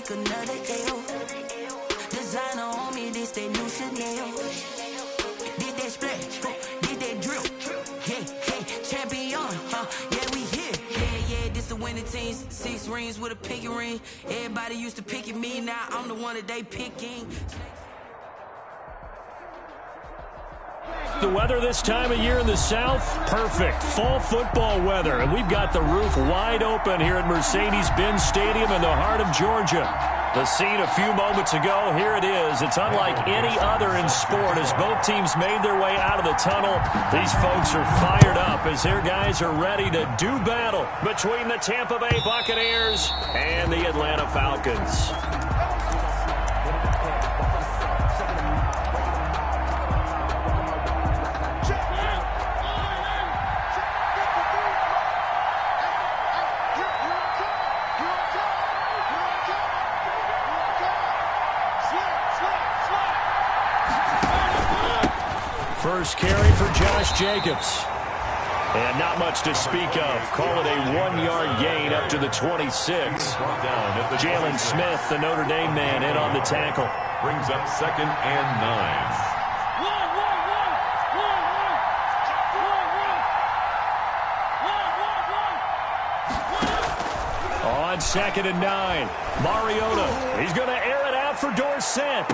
take another L. Designer on me, this that new Chanel. Did that splash, did that drip. Yeah, champion, yeah, we here. Yeah, this the winning team. 6 rings with a pinky ring. Everybody used to pick at me, now I'm the one that they picking. The weather this time of year in the South, perfect. Fall football weather, and we've got the roof wide open here at Mercedes-Benz Stadium in the heart of Georgia. The scene a few moments ago, here it is. It's unlike any other in sport as both teams made their way out of the tunnel. These folks are fired up as their guys are ready to do battle between the Tampa Bay Buccaneers and the Atlanta Falcons. First carry for Josh Jacobs. And not much to speak of. Call it a 1-yard gain up to the 26. Jalen Smith, the Notre Dame man, in on the tackle. Brings up 2nd and 9. On 2nd and 9, Mariota. He's going to air it out for Dorsett.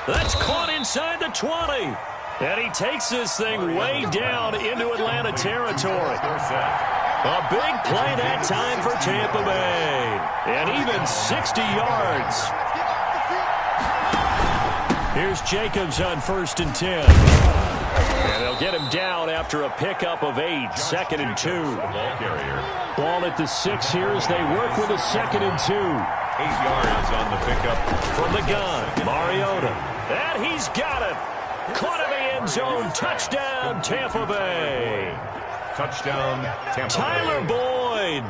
That's caught inside the 20. And he takes this thing way down into Atlanta territory. A big play that time for Tampa Bay. And even 60 yards. Here's Jacobs on 1st and 10. And they'll get him down after a pickup of 8. 2nd and 2. Ball at the 6 here as they work with a 2nd and 2. 8 yards on the pickup. From the gun, Mariota. And he's got it. Caught in the end zone. Touchdown, Tampa Bay. Touchdown, Tampa Bay. Tyler Boyd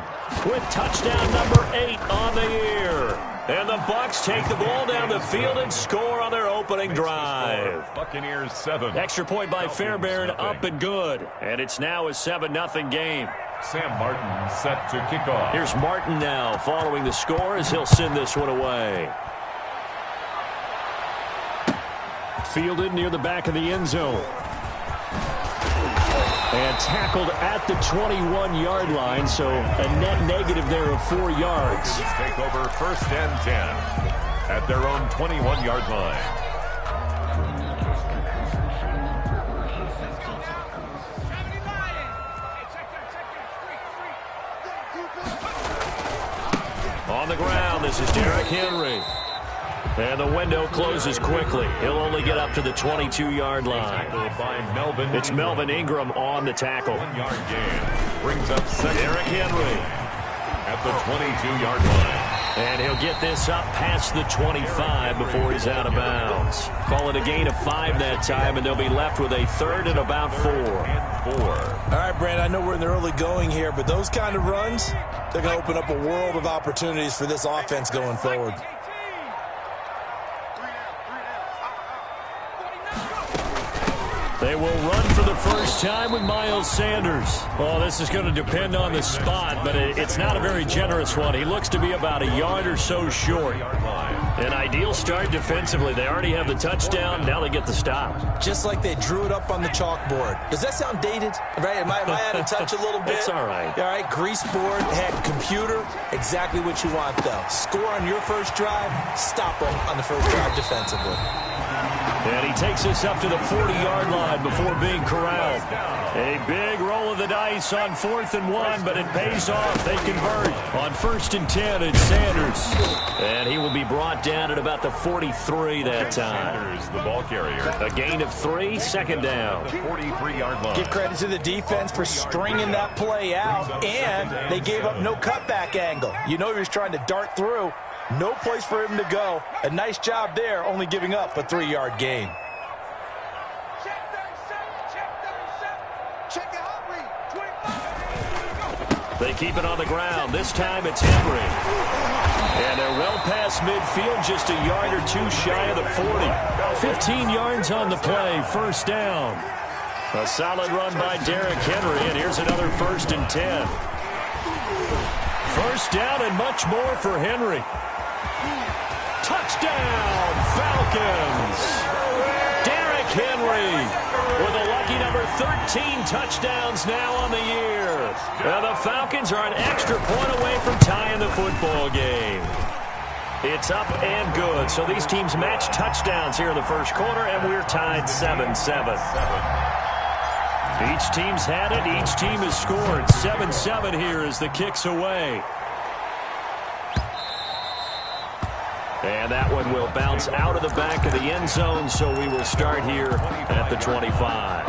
with touchdown number 8 on the year. And the Bucs take the ball down the field and score on their opening drive. Buccaneers 7. Extra point by Fairbairn, up and good. And it's now a 7-0 game. Sam Martin set to kick off. Here's Martin now following the score as he'll send this one away. Fielded near the back of the end zone. And tackled at the 21-yard line, so a net negative there of 4 yards. Take over 1st and 10 at their own 21-yard line. On the ground, this is Derrick Henry. And the window closes quickly. He'll only get up to the 22-yard line. It's Melvin Ingram on the tackle. 1-yard gain. Brings up 2nd. Derrick Henry at the 22-yard line. And he'll get this up past the 25 before he's out of bounds. Call it a gain of 5 that time, and they'll be left with a 3rd and about 4. All right, Brandon, I know we're in the early going here, but those kind of runs, they're going to open up a world of opportunities for this offense going forward. They will run for the first time with Miles Sanders. Oh, this is going to depend on the spot, but it's not a very generous one. He looks to be about a yard or so short. An ideal start defensively. They already have the touchdown. Now they get the stop. Just like they drew it up on the chalkboard. Does that sound dated? Right? Am I out of touch a little bit? It's all right. All right, grease board, heck, computer, exactly what you want, though. Score on your first drive, stop them on the first drive defensively. And he takes us up to the 40-yard line before being corralled. A big roll of the dice on 4th and 1, but it pays off. They convert on 1st and 10. It's Sanders. And he will be brought down at about the 43 that time. Sanders, the ball carrier. A gain of 3, 2nd down. 43-yard line. Give credit to the defense for stringing that play out, and they gave up no cutback angle. You know he was trying to dart through. No place for him to go. A nice job there, only giving up a 3-yard gain. They keep it on the ground. This time it's Henry. And they're well past midfield, just a yard or 2 shy of the 40. 15 yards on the play, 1st down. A solid run by Derrick Henry, and here's another 1st and 10. 1st down and much more for Henry. Touchdown, Falcons! Derrick Henry with a lucky number 13 touchdowns now on the year. Now the Falcons are an extra point away from tying the football game. It's up and good. So these teams match touchdowns here in the first quarter, and we're tied 7-7. Each team's had it. Each team has scored. 7-7 here as the kick's away. And that one will bounce out of the back of the end zone, so we will start here at the 25.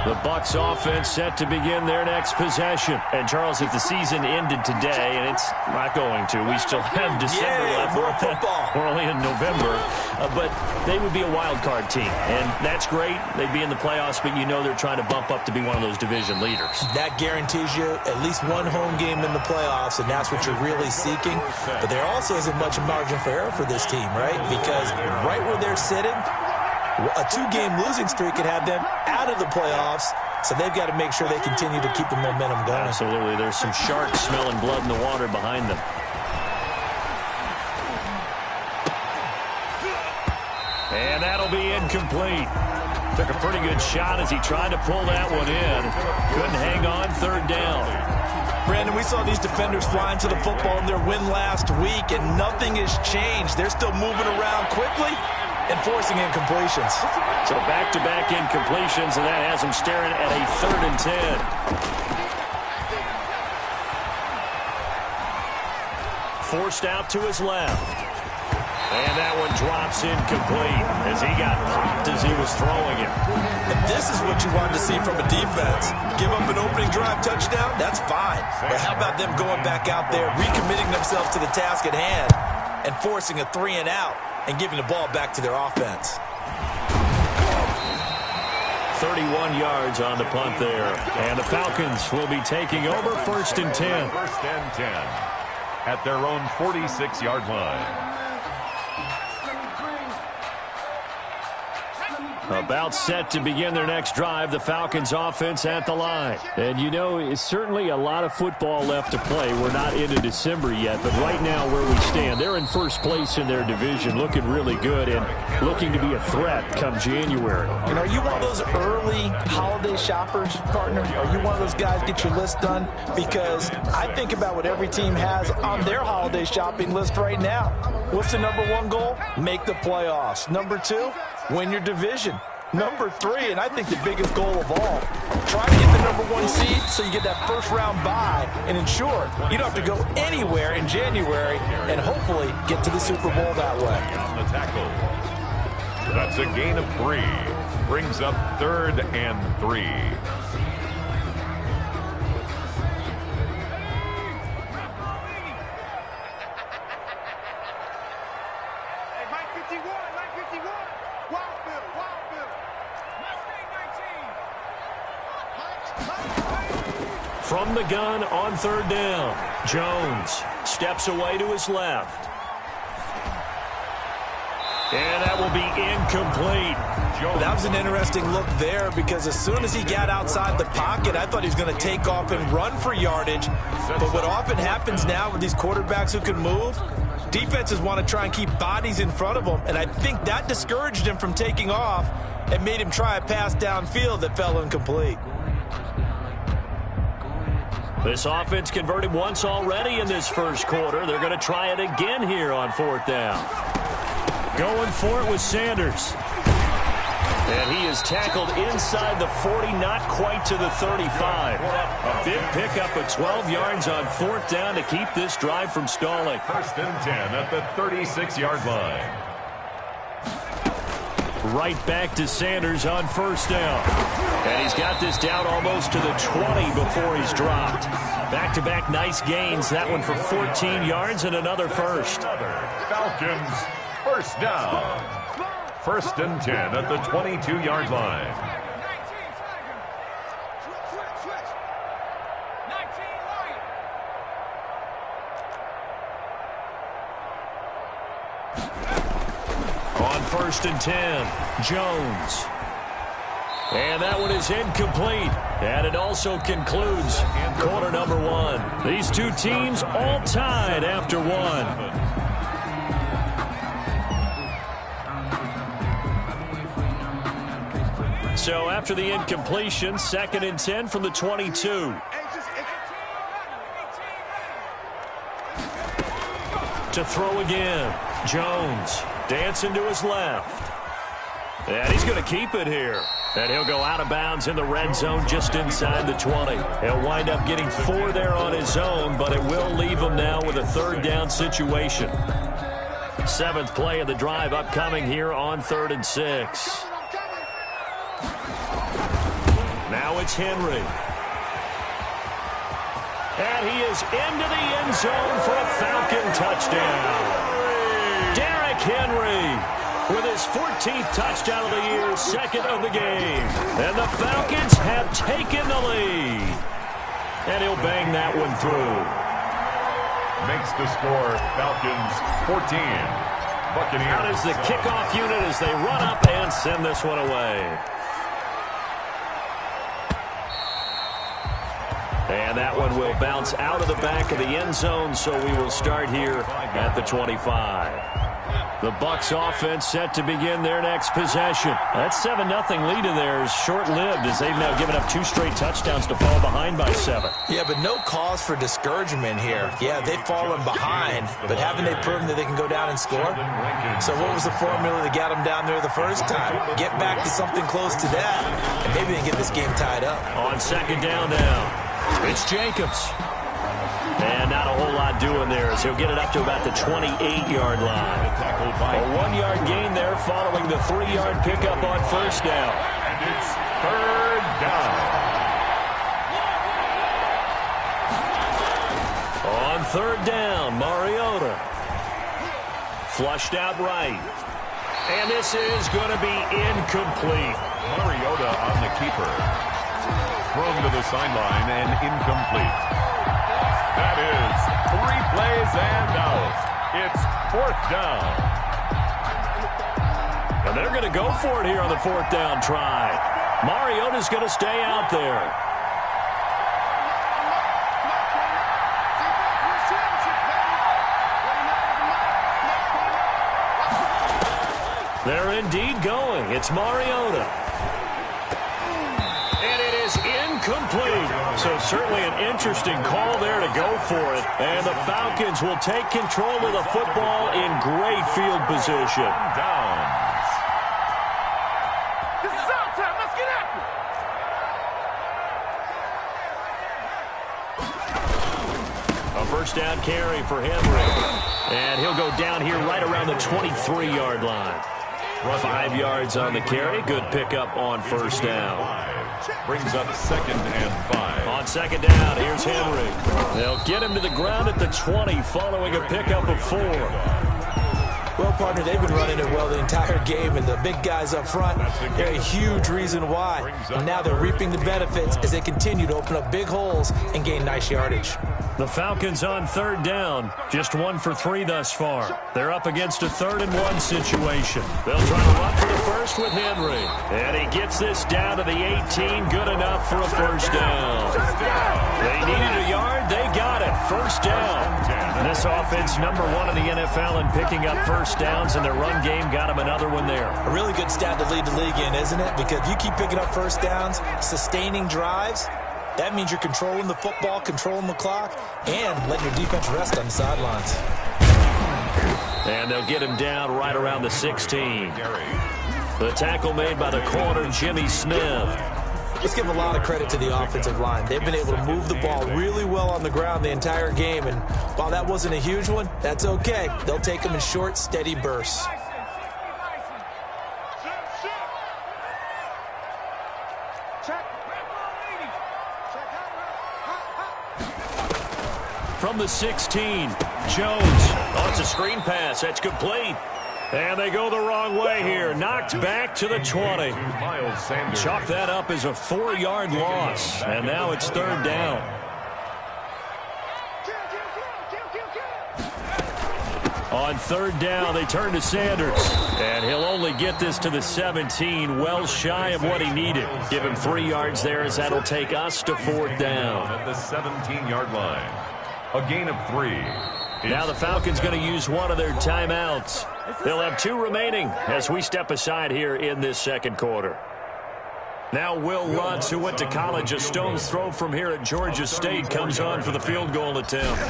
The Bucs offense set to begin their next possession. And, Charles, if the season ended today, and it's not going to, we still have December left. More football. We're only in November. But they would be a wild card team. And that's great. They'd be in the playoffs, but you know they're trying to bump up to be one of those division leaders. That guarantees you at least one home game in the playoffs, and that's what you're really seeking. But there also isn't much margin for error for this team, right? Because right where they're sitting, a 2-game losing streak could have them out of the playoffs, so they've got to make sure they continue to keep the momentum going. Absolutely. There's some sharks smelling blood in the water behind them. And that'll be incomplete. Took a pretty good shot as he tried to pull that one in. Couldn't hang on, third down. Brandon, we saw these defenders flying to the football in their win last week, and nothing has changed. They're still moving around quickly and forcing incompletions. So back-to-back incompletions, and that has them staring at a 3rd and 10. Forced out to his left. And that one drops incomplete as he got popped as he was throwing it. And this is what you wanted to see from a defense. Give up an opening drive touchdown, that's fine. But how about them going back out there, recommitting themselves to the task at hand, and forcing a 3-and-out and giving the ball back to their offense. 31 yards on the punt there. And the Falcons will be taking over 1st and 10. 1st and 10 at their own 46-yard line. About set to begin their next drive, the Falcons offense at the line. And you know, it's certainly a lot of football left to play. We're not into December yet, but right now where we stand, they're in first place in their division, looking really good and looking to be a threat come January. And are you one of those early holiday shoppers, partner? Are you one of those guys get your list done? Because I think about what every team has on their holiday shopping list right now. What's the number 1 goal? Make the playoffs. Number 2, win your division. Number 3, and I think the biggest goal of all, try to get the number 1 seed so you get that first-round bye and ensure you don't have to go anywhere in January and hopefully get to the Super Bowl that way. On the tackle. That's a gain of 3. Brings up 3rd and 3. From the gun on 3rd down, Jones steps away to his left. And that will be incomplete. That was an interesting look there because as soon as he got outside the pocket, I thought he was going to take off and run for yardage. But what often happens now with these quarterbacks who can move, defenses want to try and keep bodies in front of them, and I think that discouraged him from taking off and made him try a pass downfield that fell incomplete. This offense converted once already in this first quarter. They're going to try it again here on 4th down. Going for it with Sanders. And he is tackled inside the 40, not quite to the 35. A big pickup of 12 yards on 4th down to keep this drive from stalling. 1st and 10 at the 36-yard line. Right back to Sanders on 1st down. And he's got this down almost to the 20 before he's dropped. Back-to-back nice gains. That one for 14 yards and another first. Falcons, 1st down. 1st and 10 at the 22-yard line. On 1st and 10, Jones. And that one is incomplete. And it also concludes quarter number 1. These two teams all tied after 1. So after the incompletion, 2nd and 10 from the 22. To throw again. Jones dancing to his left. And he's going to keep it here. And he'll go out of bounds in the red zone just inside the 20. He'll wind up getting 4 there on his own, but it will leave him now with a 3rd down situation. 7th play of the drive upcoming here on 3rd and 6. Now it's Henry. And he is into the end zone for a Falcon touchdown. Derrick Henry with his 14th touchdown of the year, 2nd of the game. And the Falcons have taken the lead. And he'll bang that one through. Makes the score Falcons 14. Buccaneers. Out is the kickoff unit as they run up and send this one away. And that one will bounce out of the back of the end zone, so we will start here at the 25. The Bucs offense set to begin their next possession. That 7-0 lead in there is short-lived as they've now given up 2 straight touchdowns to fall behind by 7. Yeah, but no cause for discouragement here. Yeah, they've fallen behind, but haven't they proven that they can go down and score? So what was the formula that got them down there the first time? Get back to something close to that, and maybe they can get this game tied up. On 2nd down now, it's Jacobs. And not a whole lot doing there as he'll get it up to about the 28-yard line. A 1-yard gain there following the 3-yard pickup on 1st down. And it's 3rd down. On 3rd down, Mariota. Flushed out right. And this is going to be incomplete. Mariota on the keeper. Thrown to the sideline and incomplete. That is 3 plays and out. It's 4th down. And they're going to go for it here on the 4th down try. Mariota's going to stay out there. They're indeed going. It's Mariota. Incomplete. So certainly an interesting call there to go for it. And the Falcons will take control of the football in great field position. Downs. This is our time. Let's get after it. A 1st down carry for Henry. And he'll go down here right around the 23-yard line. 5 yards on the carry. Good pickup on 1st down. Brings up 2nd and 5. On 2nd down, here's Henry. They'll get him to the ground at the 20 following a pickup of 4. Well, partner, they've been running it well the entire game, and the big guys up front, they're a huge reason why. And now they're reaping the benefits as they continue to open up big holes and gain nice yardage. The Falcons on 3rd down, just 1 for 3 thus far. They're up against a 3rd and 1 situation. They'll try to run for the first with Henry. And he gets this down to the 18, good enough for a 1st down. They needed a yard, they got it. 1st down. This offense #1 in the NFL in picking up 1st downs, and their run game got him another one there. A really good stat to lead the league in, isn't it? Because you keep picking up 1st downs, sustaining drives. That means you're controlling the football, controlling the clock, and letting your defense rest on the sidelines. And they'll get him down right around the 16. The tackle made by the corner, Jimmy Smith. Let's give a lot of credit to the offensive line. They've been able to move the ball really well on the ground the entire game, and while that wasn't a huge one, that's okay. They'll take them in short, steady bursts. From the 16, Jones. Oh, it's a screen pass. That's complete. And they go the wrong way here. Knocked back to the 20. Chalk that up as a 4-yard loss. And now it's 3rd down. On 3rd down, they turn to Sanders. And he'll only get this to the 17, well shy of what he needed. Give him 3 yards there as that'll take us to 4th down. At the 17-yard line. A gain of 3. Now the Falcons going to use one of their timeouts. They'll have 2 remaining as we step aside here in this 2nd quarter. Now Will Lutz, who went to college a stone's throw from here at Georgia State, comes on for the field goal attempt.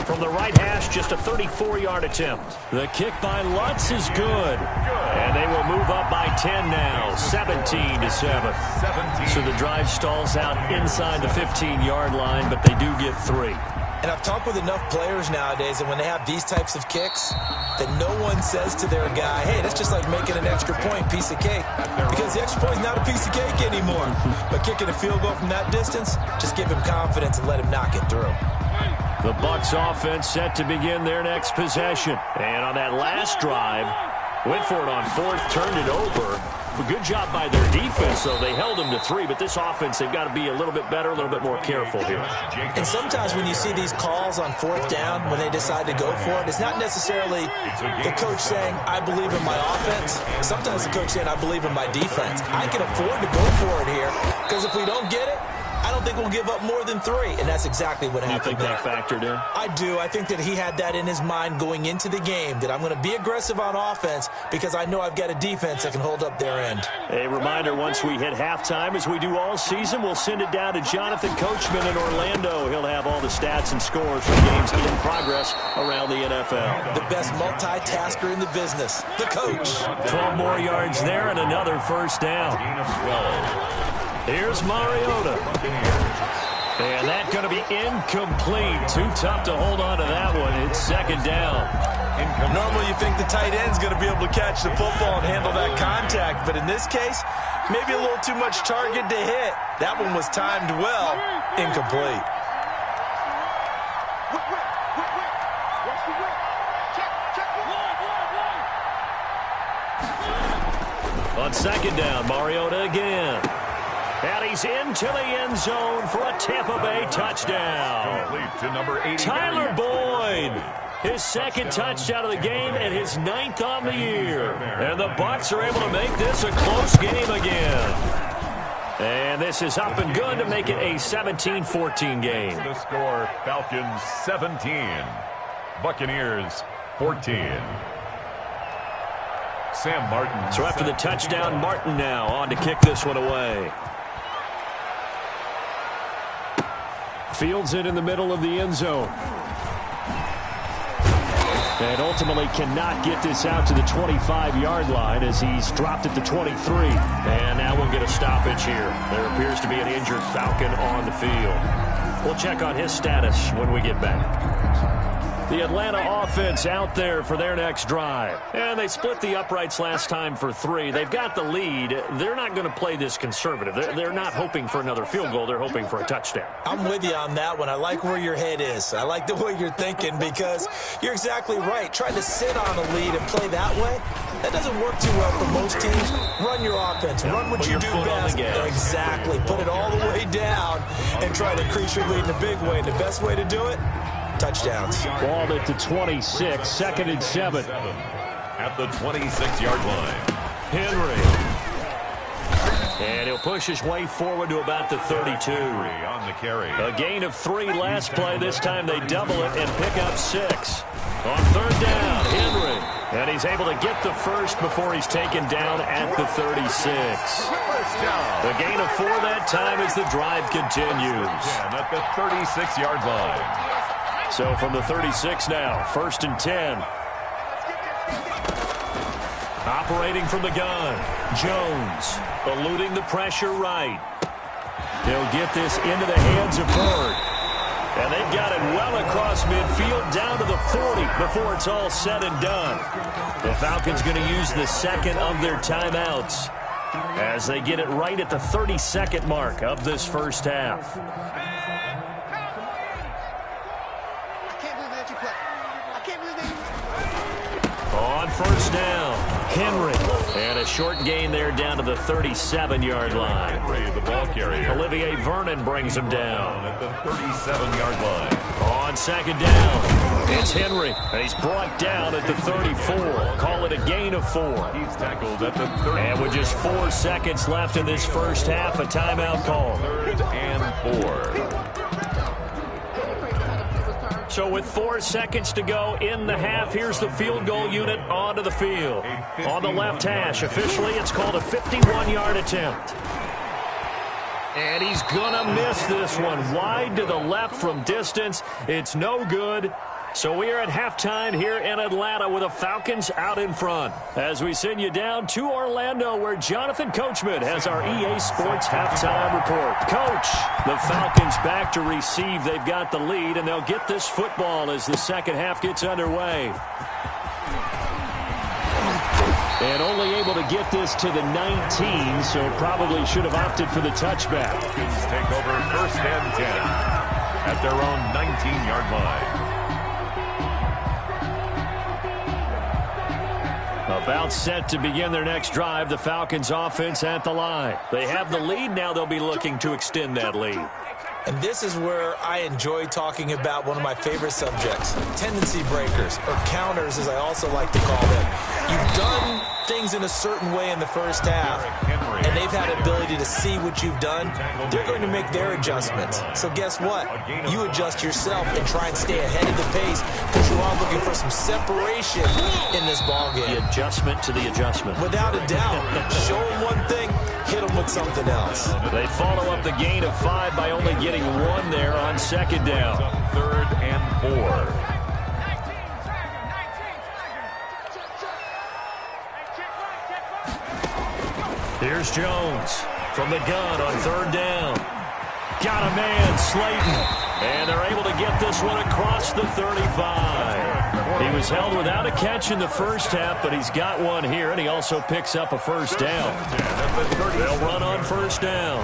From the right hash, just a 34-yard attempt. The kick by Lutz is good. And they will move up by 10 now, 17-7. So the drive stalls out inside the 15-yard line, but they do get 3. And I've talked with enough players nowadays that when they have these types of kicks, that no one says to their guy, hey, that's just like making an extra point, piece of cake. Because the extra point is not a piece of cake anymore. But kicking a field goal from that distance, just give him confidence and let him knock it through. The Bucs offense set to begin their next possession. And on that last drive, went for it on 4th, turned it over. A good job by their defense, though. They held them to 3, but this offense, they've got to be a little bit better, a little bit more careful here. And sometimes when you see these calls on 4th down, when they decide to go for it, it's not necessarily the coach saying, I believe in my offense. Sometimes the coach saying, I believe in my defense. I can afford to go for it here, because if we don't get it, I don't think we'll give up more than 3, and that's exactly what happened. You think that factored in? I do. I think that he had that in his mind going into the game, that I'm going to be aggressive on offense because I know I've got a defense that can hold up their end. A reminder, once we hit halftime, as we do all season, we'll send it down to Jonathan Coachman in Orlando. He'll have all the stats and scores from games in progress around the NFL. The best multitasker in the business, the coach. 12 more yards there and another first down. Here's Mariota. And that's going to be incomplete. Too tough to hold on to that one. It's 2nd down. Normally you think the tight end's going to be able to catch the football and handle that contact. But in this case, maybe a little too much target to hit. That one was timed well. Incomplete. On 2nd down, Mariota again. And he's into the end zone for a Tampa Bay touchdown. Complete to number 80. Tyler Boyd, his 2nd touchdown of the game and his 9th on the year. And the Bucs are able to make this a close game again. And this is up and good to make it a 17-14 game. The score, Falcons 17, Buccaneers 14. Sam Martin. So after the touchdown, Martin now on to kick this one away. Fields it in the middle of the end zone. And ultimately cannot get this out to the 25-yard line as he's dropped it to 23. And now we'll get a stoppage here. There appears to be an injured Falcon on the field. We'll check on his status when we get back. The Atlanta offense out there for their next drive. And they split the uprights last time for 3. They've got the lead. They're not going to play this conservative. They're not hoping for another field goal. They're hoping for a touchdown. I'm with you on that one. I like where your head is. I like the way you're thinking because you're exactly right. Trying to sit on a lead and play that way, that doesn't work too well for most teams. Run your offense. Run what you do best. Exactly. Put it all the way down and try to increase your lead in a big way. And the best way to do it, touchdowns. Balled it to 26, 2nd and 7. At the 26-yard line. Henry. And he'll push his way forward to about the 32. On the carry. A gain of 3 last play. This time they double it and pick up 6. On 3rd down, Henry. And he's able to get the first before he's taken down at the 36. A gain of 4 that time as the drive continues. At the 36-yard line. So from the 36 now, 1st and 10. Operating from the gun, Jones eluding the pressure right. He'll get this into the hands of Bird. And they've got it well across midfield down to the 40 before it's all said and done. The Falcons going to use the 2nd of their timeouts as they get it right at the 32nd mark of this first half. On 1st down, Henry. And a short gain there down to the 37-yard line. Henry, the ball carrier. Olivier Vernon brings him down. At the 37-yard line. On 2nd down, it's Henry. And he's brought down at the 34. Call it a gain of 4. He's tackled at the 30. And with just 4 seconds left in this first half, a timeout call. 3rd and 4. So with 4 seconds to go in the half, here's the field goal unit onto the field. On the left hash, officially it's called a 51-yard attempt. And he's going to miss this one. Wide to the left from distance. It's no good. So we are at halftime here in Atlanta with the Falcons out in front. As we send you down to Orlando, where Jonathan Coachman has our EA Sports halftime report. Coach, the Falcons back to receive. They've got the lead, and they'll get this football as the second half gets underway. And only able to get this to the 19, so probably should have opted for the touchback. Falcons take over first and 10 at their own 19-yard line. About set to begin their next drive, the Falcons offense at the line. They have the lead. Now they'll be looking to extend that lead. And this is where I enjoy talking about one of my favorite subjects, tendency breakers, or counters as I also like to call them. You've done things in a certain way in the first half, and they've had ability to see what you've done. They're going to make their adjustments. So guess what? You adjust yourself and try and stay ahead of the pace because you are looking for some separation in this ballgame. The adjustment to the adjustment. Without a doubt. Show them one thing, hit them with something else. They follow up the gain of 5 by only getting 1 there on second down. Third and 4. Here's Jones from the gun on third down. Got a man, Slayton. And they're able to get this one across the 35. He was held without a catch in the first half, but he's got one here, and he also picks up a first down. They'll run on first down.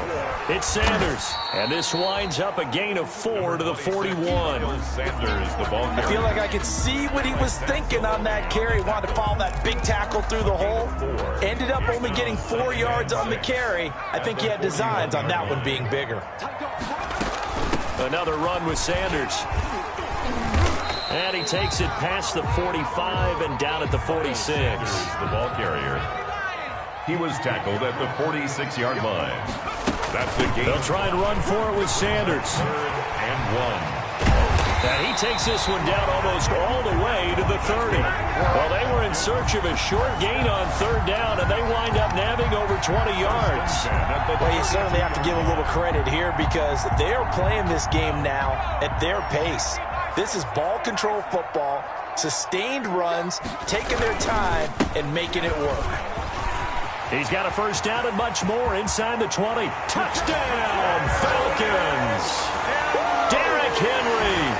It's Sanders, and this winds up a gain of 4 to the 41. Sanders, the ball I feel like I could see what he was thinking on that carry. Wanted to follow that big tackle through the hole. Ended up only getting 4 yards on the carry. I think he had designs on that one being bigger. Another run with Sanders. And he takes it past the 45 and down at the 46. The ball carrier. He was tackled at the 46-yard line. That's the game. They'll try and run for it with Sanders. Third and 1. And he takes this one down almost all the way to the 30. Well, they were in search of a short gain on third down, and they wind up nabbing over 20 yards. Well, you certainly have to give a little credit here because they are playing this game now at their pace. This is ball control football, sustained runs, taking their time, and making it work. He's got a first down and much more inside the 20. Touchdown, Falcons! Derrick Henry,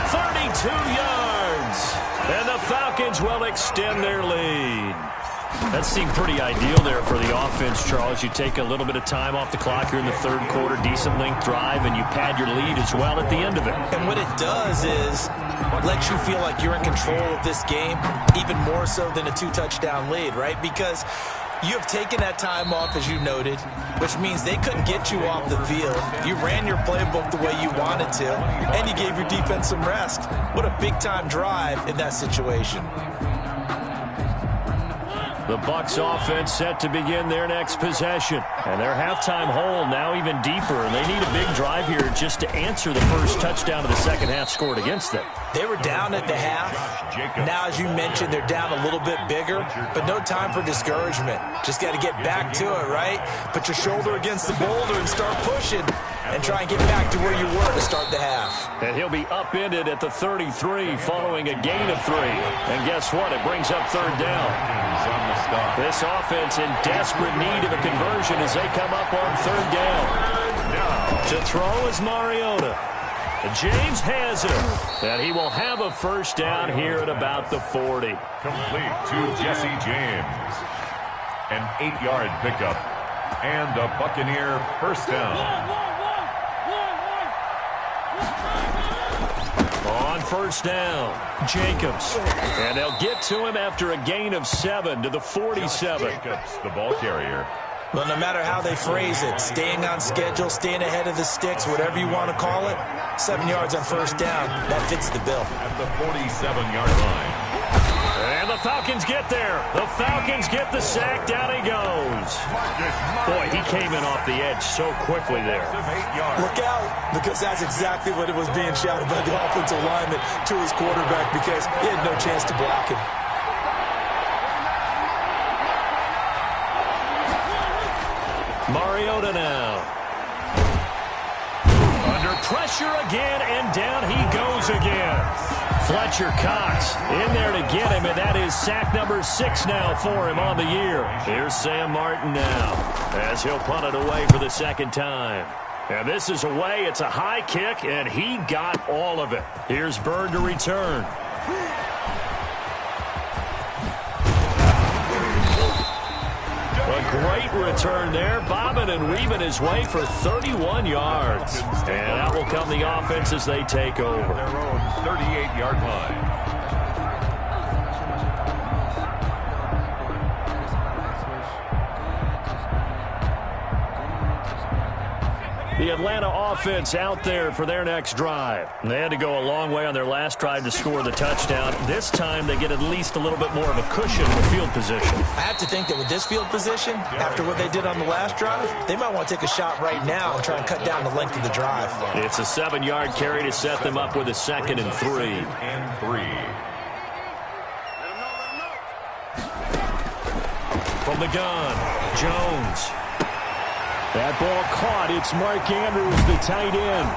32 yards. And the Falcons will extend their lead. That seemed pretty ideal there for the offense, Charles. You take a little bit of time off the clock here in the third quarter, decent length drive, and you pad your lead as well at the end of it. And what it does is lets you feel like you're in control of this game, even more so than a 2-touchdown lead, right? Because you have taken that time off, as you noted, which means they couldn't get you off the field. You ran your playbook the way you wanted to, and you gave your defense some rest. What a big-time drive in that situation. The Bucs offense set to begin their next possession. And their halftime hole now even deeper. And they need a big drive here just to answer the first touchdown of the second half scored against them. They were down at the half. Now, as you mentioned, they're down a little bit bigger, but no time for discouragement. Just got to get back to it, right? Put your shoulder against the boulder and start pushing and try and get back to where you were to start the half. And he'll be upended at the 33 following a gain of 3. And guess what? It brings up third down. This offense in desperate need of a conversion as they come up on third down. To throw is Mariota. James has it. And he will have a first down here at about the 40. Complete to Jesse James. An 8-yard pickup. And a Buccaneer first down. On first down, Jacobs. And they'll get to him after a gain of 7 to the 47. Jacobs, the ball carrier. Well, no matter how they phrase it, staying on schedule, staying ahead of the sticks, whatever you want to call it, 7 yards on first down, that fits the bill. At the 47-yard line. And the Falcons get there. The Falcons get the sack. Down he goes. Boy, he came in off the edge so quickly there. Look out, because that's exactly what it was being shouted by the offensive lineman to his quarterback because he had no chance to block him. Mariota now. pressure again, and down he goes again. Fletcher Cox in there to get him, and that is sack number 6 now for him on the year. Here's Sam Martin now as he'll punt it away for the second time. And this is away. It's a high kick, and he got all of it. Here's Bird to return. A great return there, bobbing and weaving his way for 31 yards. And that will come the offense as they take over. Their own 38-yard line. The Atlanta offense out there for their next drive. They had to go a long way on their last drive to score the touchdown. This time they get at least a little bit more of a cushion with field position. I have to think that with this field position, after what they did on the last drive, they might want to take a shot right now and try and cut down the length of the drive. It's a 7-yard carry to set them up with a 2nd and 3. From the gun, Jones. That ball caught. It's Mark Andrews, the tight end.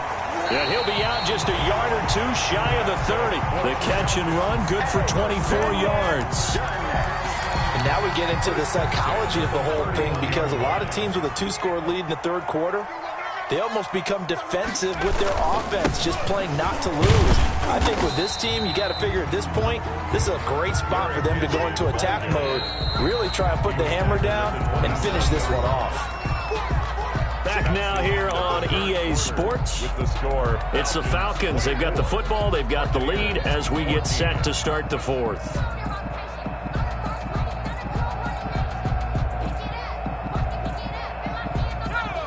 And he'll be out just a yard or two shy of the 30. The catch and run, good for 24 yards. And now we get into the psychology of the whole thing, because a lot of teams with a 2-score lead in the third quarter, they almost become defensive with their offense, just playing not to lose. I think with this team, you got to figure at this point, this is a great spot for them to go into attack mode, really try and put the hammer down and finish this one off. Back now here on EA Sports. With the score. It's the Falcons. They've got the football. They've got the lead as we get set to start the 4th.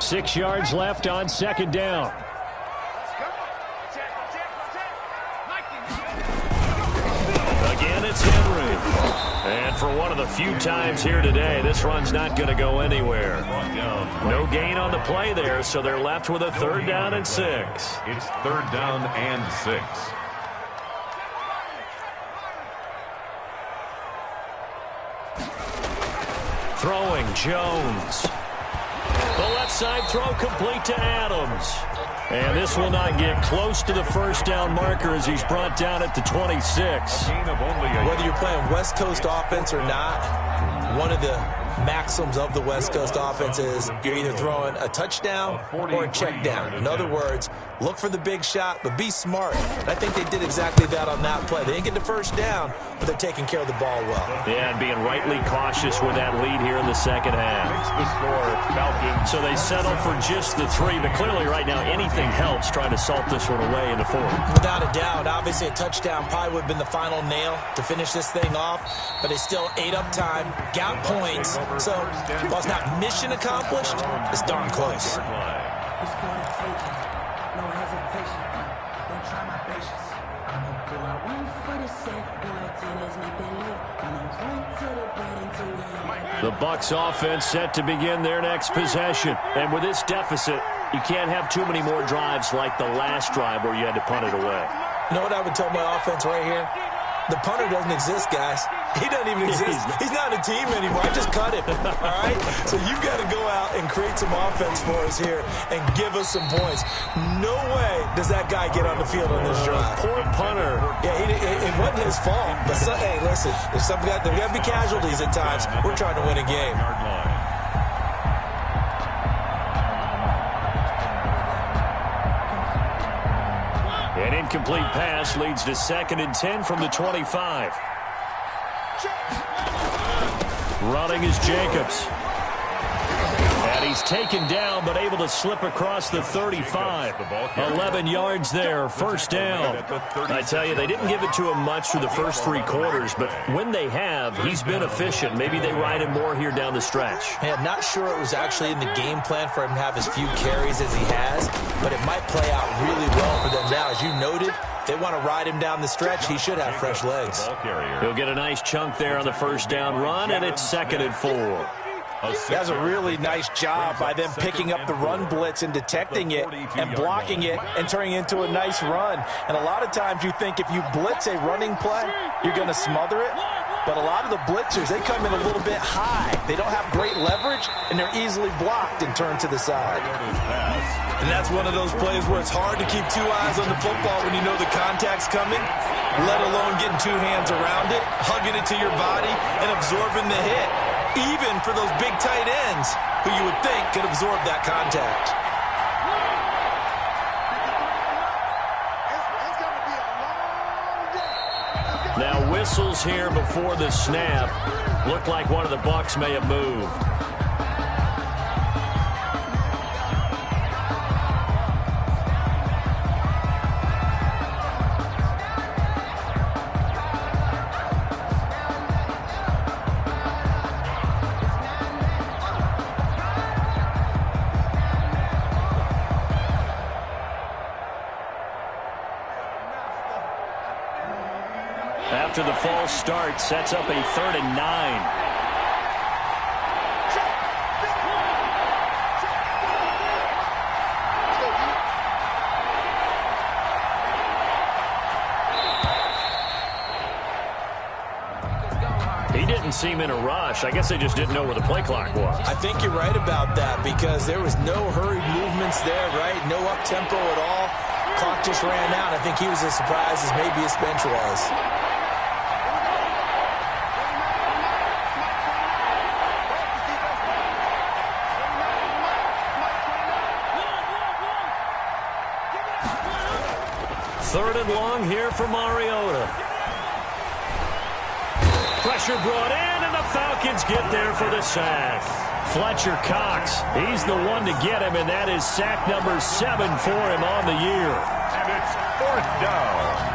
Six yards left on 2nd down. Again, it's Henry. And for one of the few times here today, this run's not going to go anywhere. No gain on the play there, so they're left with a 3rd down and 6. It's 3rd down and 6. Throwing, Jones. The left side throw complete to Adams. And this will not get close to the 1st down marker as he's brought down at the 26. Whether you're playing West Coast offense or not, one of the maxims of the West Coast offense is you're either throwing a touchdown or a check down. In other words, look for the big shot, but be smart. And I think they did exactly that on that play. They didn't get the 1st down, but they're taking care of the ball well. Yeah, and being rightly cautious with that lead here in the second half. Makes the score, Falcons. So they settle for just the 3, but clearly right now anything helps trying to salt this one away into 4. Without a doubt, obviously a touchdown probably would have been the final nail to finish this thing off, but it's still ate up time, got points, so while it's not mission accomplished, it's darn close. The Bucs offense set to begin their next possession. And with this deficit, you can't have too many more drives like the last drive where you had to punt it away. You know what I would tell my offense right here? The punter doesn't exist, guys. He doesn't even exist. He's not a team anymore. I just cut him, all right? So you've got to go out and create some offense for us here and give us some points. No way does that guy get on the field on this drive. Poor punter. Yeah, it wasn't his fault. But, hey, listen, there's there got to be casualties at times. We're trying to win a game. An incomplete pass leads to 2nd and 10 from the 25. Running is Jacobs. And he's taken down, but able to slip across the 35. 11 yards there, 1st down. I tell you, they didn't give it to him much through the first 3 quarters, but when they have, he's been efficient. Maybe they ride him more here down the stretch. Hey, I'm not sure it was actually in the game plan for him to have as few carries as he has, but it might play out really well for them now. As you noted, they want to ride him down the stretch. He should have fresh legs. He'll get a nice chunk there on the 1st down run, and it's 2nd and 4. That's a really nice job by them picking up the run blitz and detecting it and blocking it and turning it into a nice run. And a lot of times you think if you blitz a running play, you're going to smother it. But a lot of the blitzers, they come in a little bit high. They don't have great leverage. coverage, and they're easily blocked and turned to the side. And that's one of those plays where it's hard to keep two eyes on the football when you know the contact's coming, let alone getting two hands around it, hugging it to your body, and absorbing the hit, even for those big tight ends who you would think could absorb that contact. Now whistles here before the snap. Looked like one of the Bucs may have moved. After the false start, sets up a 3rd and 9. He didn't seem in a rush. I guess they just didn't know where the play clock was. I think you're right about that because there was no hurried movements there, right? No up-tempo at all. Clock just ran out. I think he was as surprised as maybe his bench was. Third and long here for Mariota. Pressure brought in, and the Falcons get there for the sack. Fletcher Cox, he's the one to get him, and that is sack number 7 for him on the year. And it's 4th down.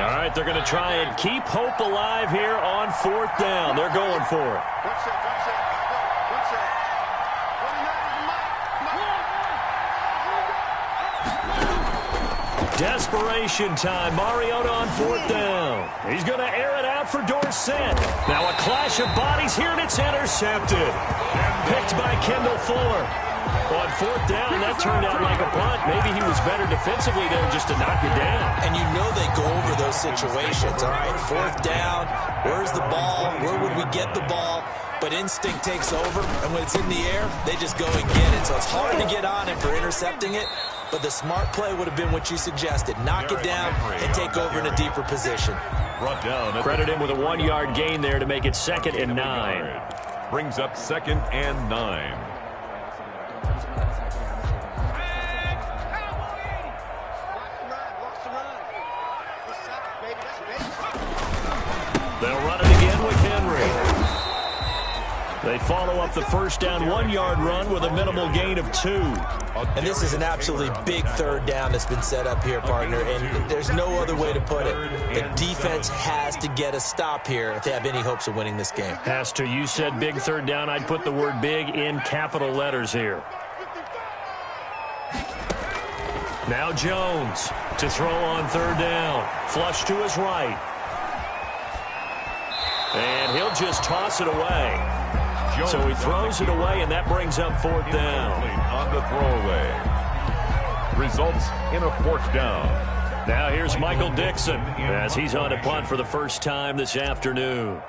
All right, they're going to try and keep hope alive here on 4th down. They're going for it. Desperation time. Mariota on 4th down. He's going to air it out for Dorsett. Now a clash of bodies here, and it's intercepted. Picked by Kendall Fuller. On 4th down, that turned out like a punt. Maybe he was better defensively there just to knock it down. And you know they go over those situations. All right, 4th down, where's the ball? Where would we get the ball? But instinct takes over, and when it's in the air, they just go and get it. So it's hard to get on him for intercepting it, but the smart play would have been what you suggested. Knock it down and take over in a deeper position. Credit him with a 1-yard gain there to make it 2nd and 9. Brings up 2nd and 9. They'll run it again with Henry. They follow up the first down 1-yard run with a minimal gain of 2. And this is an absolutely big 3rd down that's been set up here, partner, and there's no other way to put it. The defense has to get a stop here if they have any hopes of winning this game. Has to. You said big 3rd down. I'd put the word big in capital letters here. Now Jones to throw on 3rd down. Flush to his right. And he'll just toss it away. So he throws it away, and that brings up 4th down. On the throwaway. Results in a 4th down. Now here's Michael Dixon as he's on a punt for the first time this afternoon.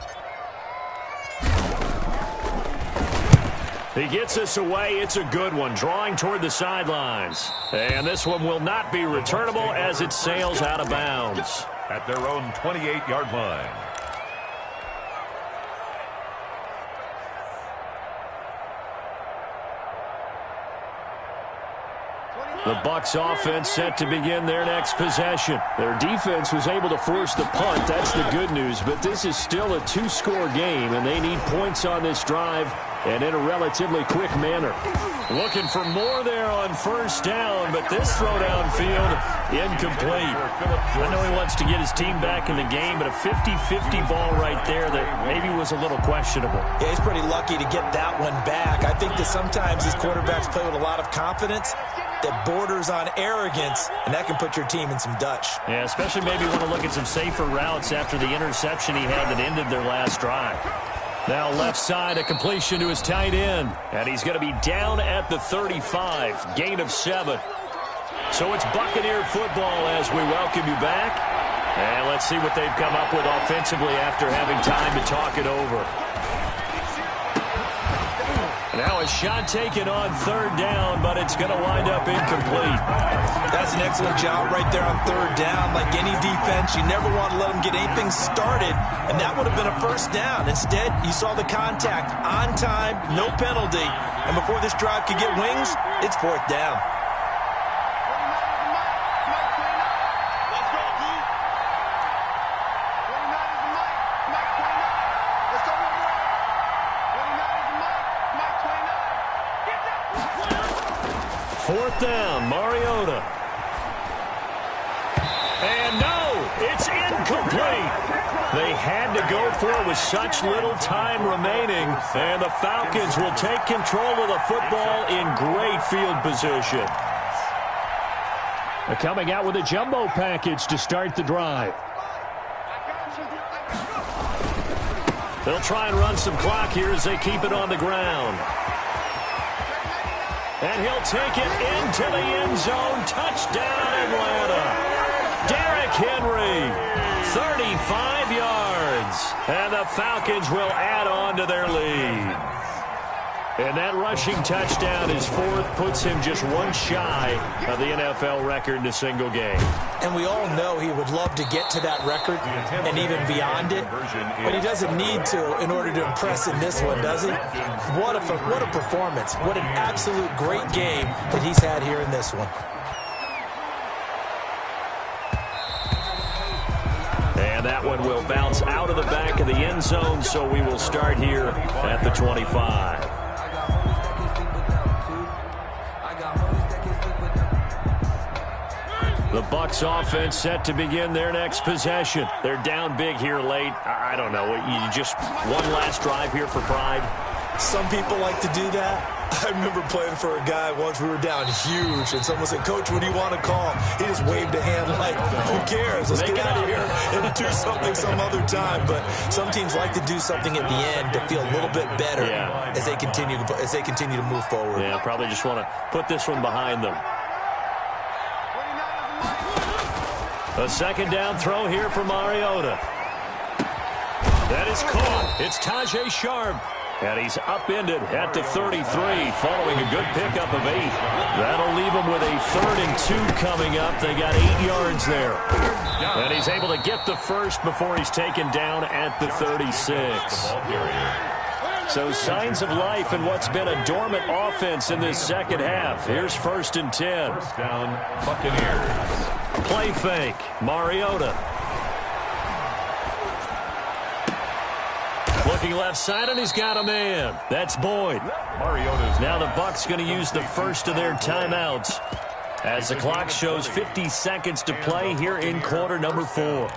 He gets us away. It's a good one, drawing toward the sidelines. And this one will not be returnable as it sails out of bounds. At their own 28-yard line. The Bucs offense set to begin their next possession. Their defense was able to force the punt. That's the good news. But this is still a 2-score game, and they need points on this drive and in a relatively quick manner. Looking for more there on 1st down, but this throw downfield incomplete. I know he wants to get his team back in the game, but a 50-50 ball right there that maybe was a little questionable. Yeah, he's pretty lucky to get that one back. I think that sometimes these quarterbacks play with a lot of confidence that borders on arrogance, and that can put your team in some Dutch. Yeah, especially maybe want to look at some safer routes after the interception he had that ended their last drive. Now left side, a completion to his tight end, and he's going to be down at the 35, gain of 7. So it's Buccaneer football as we welcome you back. And let's see what they've come up with offensively after having time to talk it over. Now a shot taken on 3rd down, but it's going to wind up incomplete. That's an excellent job right there on 3rd down. Like any defense, you never want to let them get anything started, and that would have been a 1st down. Instead, you saw the contact on time, no penalty, and before this drive could get wings, it's 4th down. Fourth down, Mariota. And no, it's incomplete. They had to go for it with such little time remaining, and the Falcons will take control of the football in great field position. They're coming out with a jumbo package to start the drive. They'll try and run some clock here as they keep it on the ground. And he'll take it into the end zone. Touchdown, Atlanta. Derrick Henry, 35 yards. And the Falcons will add on to their lead. And that rushing touchdown is 4th, puts him just one shy of the NFL record in a single game. And we all know he would love to get to that record and even beyond it, but he doesn't need to in order to impress in this one, does he? What a performance. What an absolute great game that he's had here in this one. And that one will bounce out of the back of the end zone, so we will start here at the 25. The Bucs offense set to begin their next possession. They're down big here late. I don't know. You just one last drive here for pride. Some people like to do that. I remember playing for a guy once. We were down huge, and someone said, "Coach, what do you want to call?" He just waved a hand like, "Who cares? Let's get out of here and do something some other time." But some teams like to do something at the end to feel a little bit better as they continue to move forward. Yeah, probably just want to put this one behind them. A 2nd down throw here for Mariota. That is caught. It's Tajay Sharp. And he's upended at the 33 following a good pickup of 8. That'll leave him with a 3rd and 2 coming up. They got 8 yards there. And he's able to get the first before he's taken down at the 36. So signs of life in what's been a dormant offense in this second half. Here's 1st and 10. First down, Buccaneers. Play fake. Mariota. Looking left side, and he's got a man. That's Boyd. Mariota's now the Bucs going to use the first of their timeouts as the clock shows 50 seconds to play here in quarter number 4.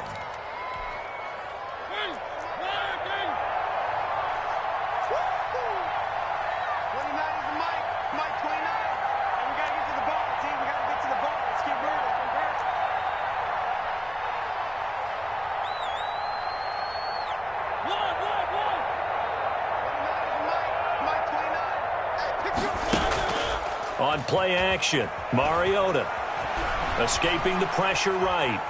On play action, Mariota escaping the pressure right.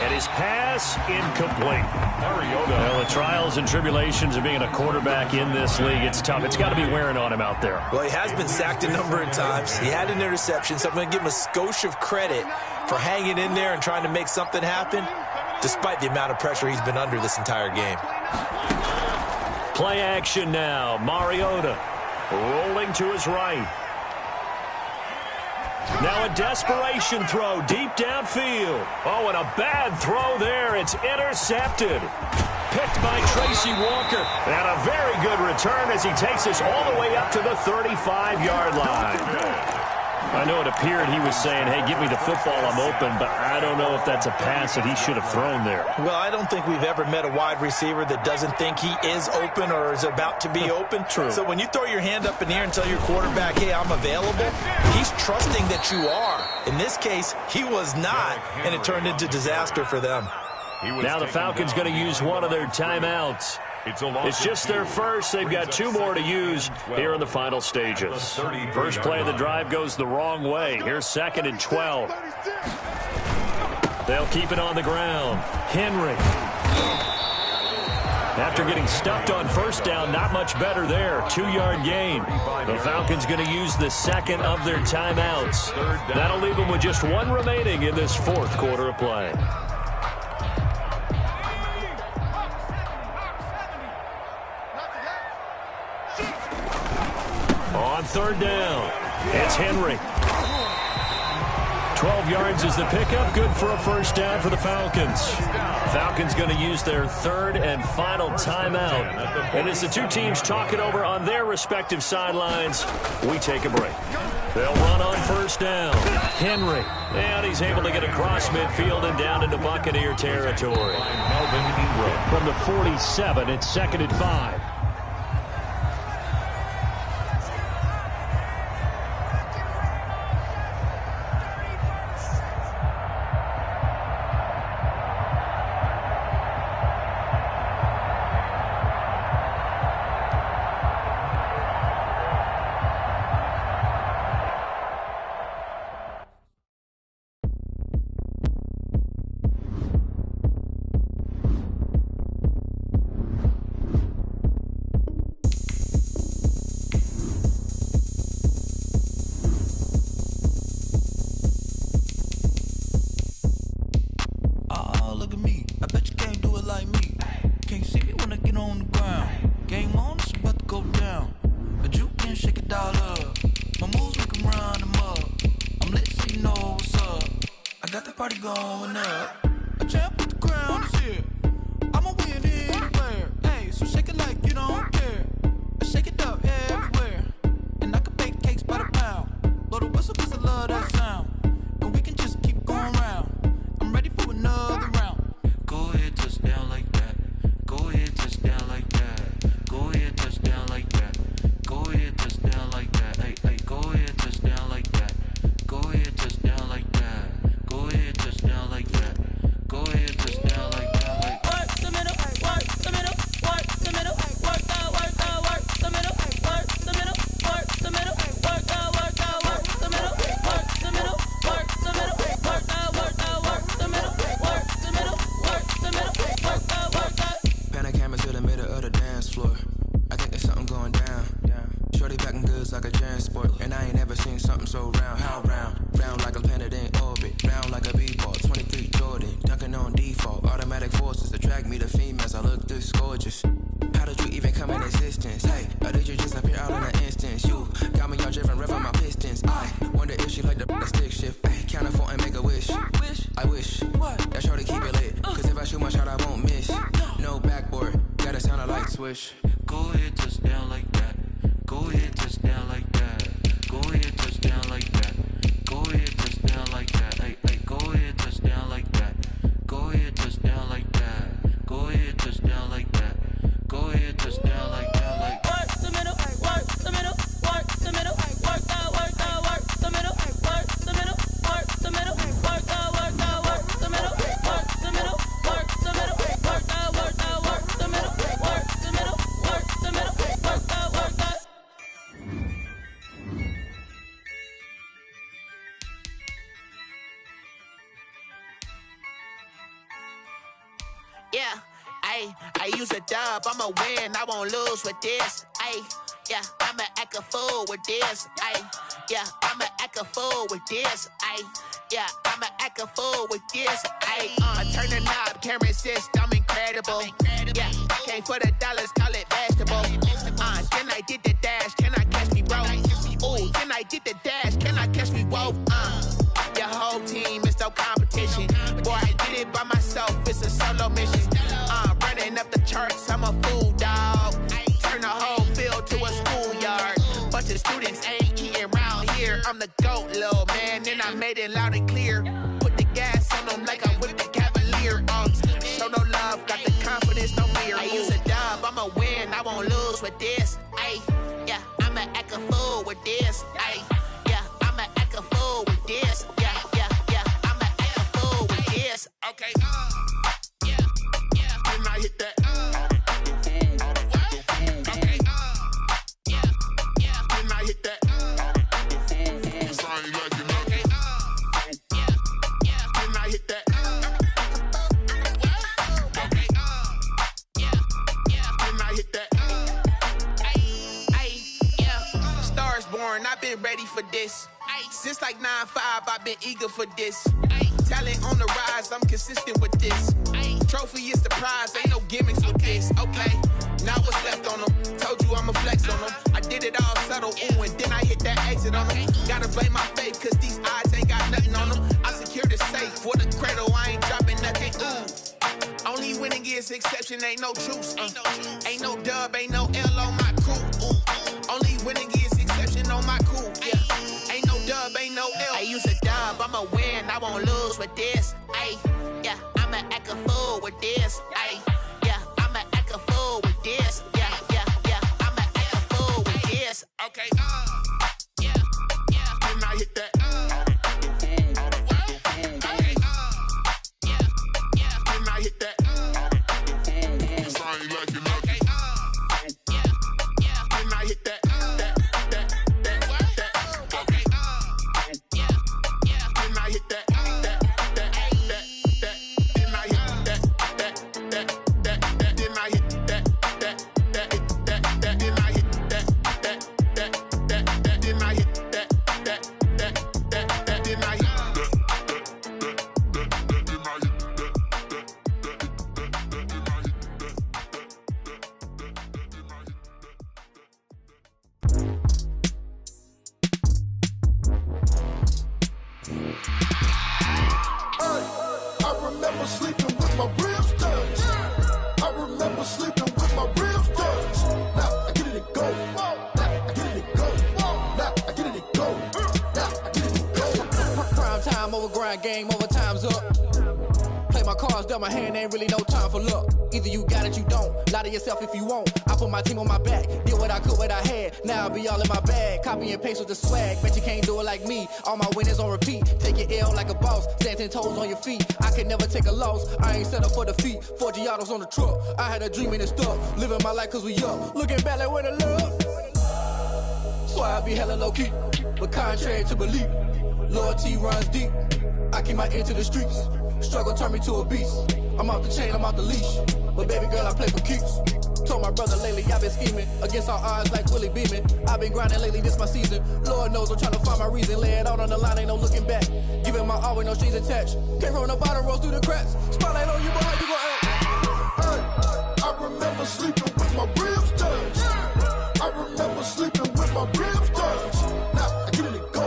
And his pass incomplete. Mariota. Well, the trials and tribulations of being a quarterback in this league, it's tough. It's got to be wearing on him out there. Well, he has been sacked a number of times. He had an interception, so I'm going to give him a skosh of credit for hanging in there and trying to make something happen, despite the amount of pressure he's been under this entire game. Play action now. Mariota rolling to his right. Now a desperation throw deep downfield. Oh, and a bad throw there. It's intercepted. Picked by Tracy Walker. And a very good return as he takes us all the way up to the 35-yard line. I know it appeared he was saying, hey, give me the football, I'm open, but I don't know if that's a pass that he should have thrown there. Well, I don't think we've ever met a wide receiver that doesn't think he is open or is about to be open. True. So when you throw your hand up in the air and tell your quarterback, hey, I'm available, he's trusting that you are. In this case, he was not, and it turned into disaster for them. Now the Falcons going to use one of their timeouts. It's just their first. They've got 2 more to use here in the final stages. First play of the drive goes the wrong way. Here's 2nd and 12. They'll keep it on the ground. Henry. After getting stuffed on first down, not much better there. 2-yard gain. The Falcons going to use the 2nd of their timeouts. That'll leave them with just 1 remaining in this 4th quarter of play. On 3rd down, it's Henry. 12 yards is the pickup. Good for a first down for the Falcons. Falcons going to use their 3rd and final timeout. And as the 2 teams talk it over on their respective sidelines, we take a break. They'll run on first down. Henry. And he's able to get across midfield and down into Buccaneer territory. From the 47, it's 2nd and 5. Yeah, I use a dub, I'ma win, I won't lose with this. Yeah, I'ma act a fool with this. Yeah, I'ma act a fool with this. Yeah, I'ma act a fool with this. Turn the knob, can't resist, I'm incredible. Yeah, came for the dollars, call it vegetable. Then I did the dash, can I catch me, bro? Ooh, then I did the dash, can I catch me, whoa? Your whole team is no competition. Boy, I did it by myself, it's a solo mission. Running up the charts, I'm a fool, dog. Turn the whole field to a schoolyard. Bunch of students ain't eating round here. I'm the GOAT, little man, and I made it loud and clear. Put the gas on them like I'm with the Cavalier. Show no love, got the confidence, no fear. I use a dub, I'ma win, I won't lose with this. Yeah, I'ma act a fool with this. Yeah, I'ma act a fool with this. Yeah, I'ma act a fool with this. Okay, yeah, can I hit that? this. Since like 9-5, I've been eager for this. Talent on the rise, I'm consistent with this. Trophy is the prize, ain't no gimmicks with this. Okay, now what's left on them? Told you I'ma flex on them. I did it all subtle, ooh, and then I hit that exit on them. Gotta blame my faith, cause these odds ain't got nothing on them. I secure the safe for the cradle, I ain't dropping nothing, ooh. Only winning is exception, ain't no truce. Ain't no dub, ain't no L on my crew. Only winning is exception on my crew. Yeah, ain't no dub, ain't no L. I use a dub, I'ma win, I won't lose with this. Ay, yeah, I'ma act a fool with this. Ay, yeah, I'ma act a fool with this. Yeah, yeah, yeah, I'ma act a fool with this. Okay, yeah, yeah. Then I hit that. Game over, time's up. Play my cards, dealt my hand, ain't really no time for luck. Either you got it, you don't. Lie to yourself if you won't. I put my team on my back, did what I could, what I had. Now I'll be all in my bag, copy and paste with the swag. Bet you can't do it like me. All my winners on repeat. Take your L like a boss, stand 10 toes on your feet. I can never take a loss. I ain't set up for defeat. 4 Giottos on the truck. I had a dream and it stuck. Living my life cause we up. Looking back like where the love. So I be hella low key, but contrary to belief, loyalty runs deep. I keep my ear to the streets. Struggle turned me to a beast. I'm off the chain, I'm off the leash. But baby girl, I play for keeps. Told my brother lately, I've been scheming against all odds like Willie Beeman. I've been grinding lately, this my season. Lord knows I'm trying to find my reason. Lay it out on the line, ain't no looking back. Giving my all with no strings attached. Came from the bottom, rose through the cracks. Spotlight on you, but how you gon' act? Hey, I remember sleeping with my ribs touched. I remember sleeping with my ribs touched. Now I get it and go.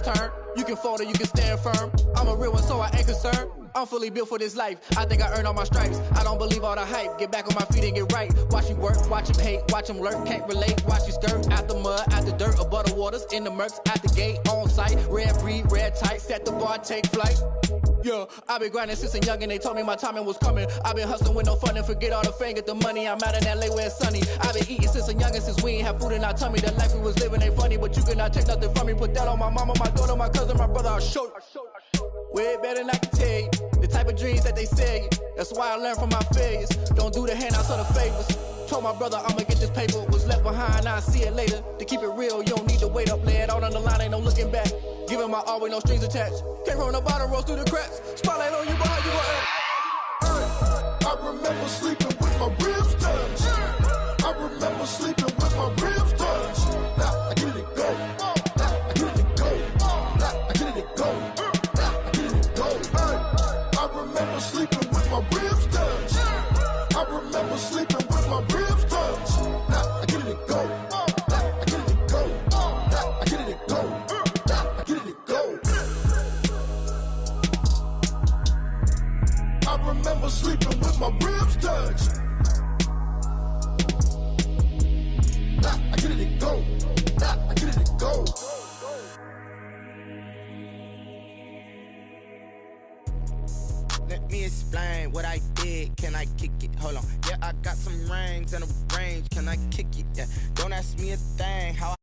Turn. You can fold or you can stand firm. I'm a real one, so I ain't concerned. I'm fully built for this life. I think I earned all my stripes. I don't believe all the hype. Get back on my feet and get right. Watch you work, watch him hate, watch him lurk. Can't relate, watch you skirt. Out the mud, out the dirt, above the waters, in the murks, out the gate, on site. Red breed, red tight, set the bar, take flight. Yeah, I've been grinding since a young and they told me my timing was coming. I've been hustling with no fun and forget all the fame, get the money. I'm out in LA where it's sunny. I've been eating since a young and since we ain't have food in our tummy. The life we was living ain't funny, but you cannot take nothing from me. Put that on my mama, my daughter, my cousin, my brother, I'll show you. Way better than I can tell you. The type of dreams that they sell you. That's why I learned from my failures. Don't do the handouts or the favors. Told my brother I'ma get this paper. Was left behind, I'll see it later. To keep it real, you don't need to wait up. Lay it out on the line, ain't no looking back. Giving my all with no strings attached. Came from the bottom, rose through the cracks. Spotlight on you, but how you gon' act? Hey, I remember sleeping with my ribs touched. I remember sleeping with my ribs touched. Now I get it and go. Now I get it and go. Now I get it and go. Now I get it and go. Hey, I remember sleeping with my ribs touched. I remember sleeping with my ribs touched. Now I get it and go. Now I get it and go. Now I get it and go. Now I get it and go. I remember sleeping with my ribs touched. Now I get it and go. Now I get it and go. Let me explain what I did. Can I kick it? Hold on. Yeah, I got some rings and a range. Can I kick it? Yeah. Don't ask me a thing. How I